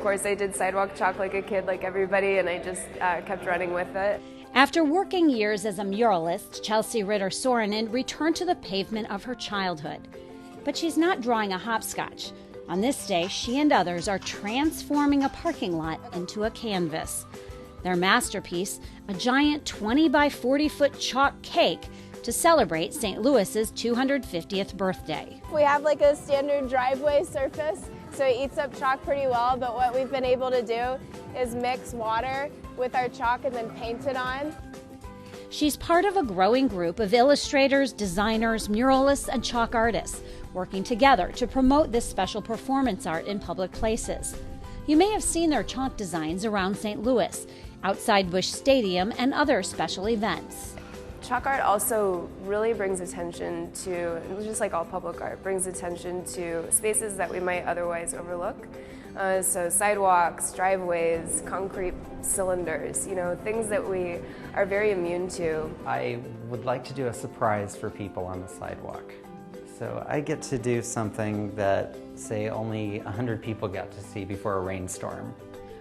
course, I did sidewalk chalk like a kid, like everybody, and I just kept running with it. After working years as a muralist, Chelsea Ritter Sorensen returned to the pavement of her childhood. But she's not drawing a hopscotch. On this day, she and others are transforming a parking lot into a canvas. Their masterpiece, a giant 20 by 40 foot chalk cake to celebrate St. Louis's 250th birthday. We have like a standard driveway surface, so it eats up chalk pretty well, but what we've been able to do is mix water with our chalk and then paint it on. She's part of a growing group of illustrators, designers, muralists, and chalk artists working together to promote this special performance art in public places. You may have seen their chalk designs around St. Louis, outside Busch Stadium, and other special events. Chalk art also really brings attention to, just like all public art, brings attention to spaces that we might otherwise overlook. So sidewalks, driveways, concrete cylinders, things that we are very immune to. I would like to do a surprise for people on the sidewalk. So I get to do something that, say, only 100 people got to see before a rainstorm.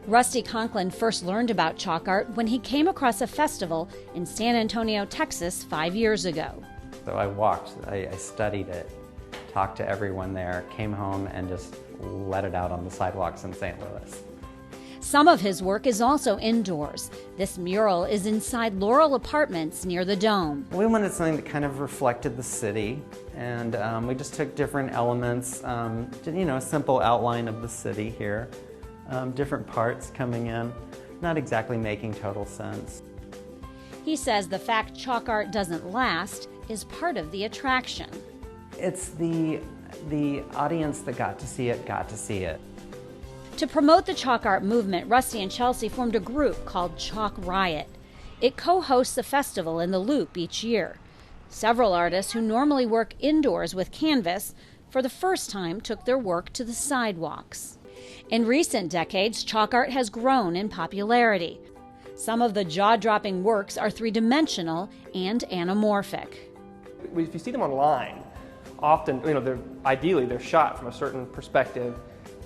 Rusty Conklin first learned about chalk art when he came across a festival in San Antonio, Texas 5 years ago. So I walked, I studied it, talked to everyone there, came home and just let it out on the sidewalks in St. Louis. Some of his work is also indoors. This mural is inside Laurel Apartments near the Dome. We wanted something that kind of reflected the city, and we just took different elements, a simple outline of the city here, different parts coming in, not exactly making total sense. He says the fact chalk art doesn't last is part of the attraction. It's the audience that got to see it. To promote the chalk art movement, Rusty and Chelsea formed a group called Chalk Riot. It co-hosts a festival in the Loop each year. Several artists who normally work indoors with canvas, for the first time took their work to the sidewalks. In recent decades, chalk art has grown in popularity. Some of the jaw-dropping works are three-dimensional and anamorphic. If you see them online, often, ideally they're shot from a certain perspective,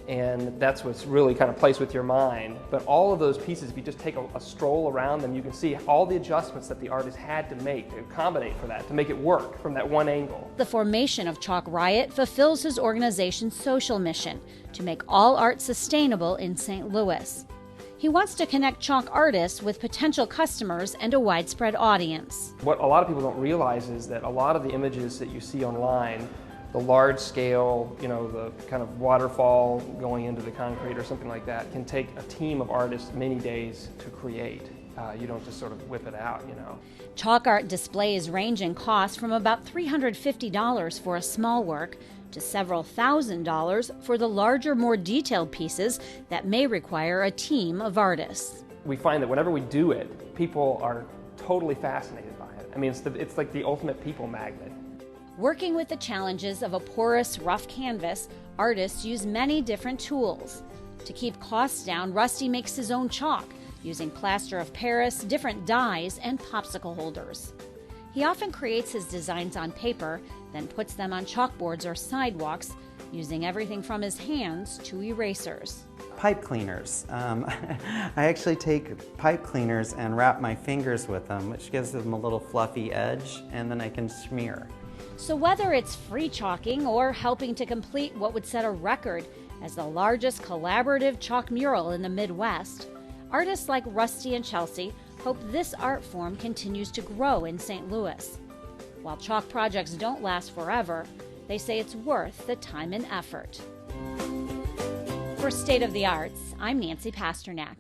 and that's what's really kind of plays with your mind. But all of those pieces, if you just take a stroll around them, you can see all the adjustments that the artist had to make to accommodate for that, to make it work from that one angle. The formation of Chalk Riot fulfills his organization's social mission to make all art sustainable in St. Louis. He wants to connect chalk artists with potential customers and a widespread audience. What a lot of people don't realize is that a lot of the images that you see online, the large scale, the kind of waterfall going into the concrete or something like that, can take a team of artists many days to create. You don't just sort of whip it out, Chalk art displays range in cost from about $350 for a small work to several $1,000s for the larger, more detailed pieces that may require a team of artists. We find that whenever we do it, people are totally fascinated by it. I mean, it's like the ultimate people magnet. Working with the challenges of a porous, rough canvas, artists use many different tools. To keep costs down, Rusty makes his own chalk, using plaster of Paris, different dyes, and popsicle holders. He often creates his designs on paper, then puts them on chalkboards or sidewalks, using everything from his hands to erasers. Pipe cleaners. I actually take pipe cleaners and wrap my fingers with them, which gives them a little fluffy edge, and then I can smear. So whether it's free chalking or helping to complete what would set a record as the largest collaborative chalk mural in the Midwest, artists like Rusty and Chelsea hope this art form continues to grow in St. Louis. While chalk projects don't last forever, they say it's worth the time and effort. For State of the Arts, I'm Nancy Pasternak.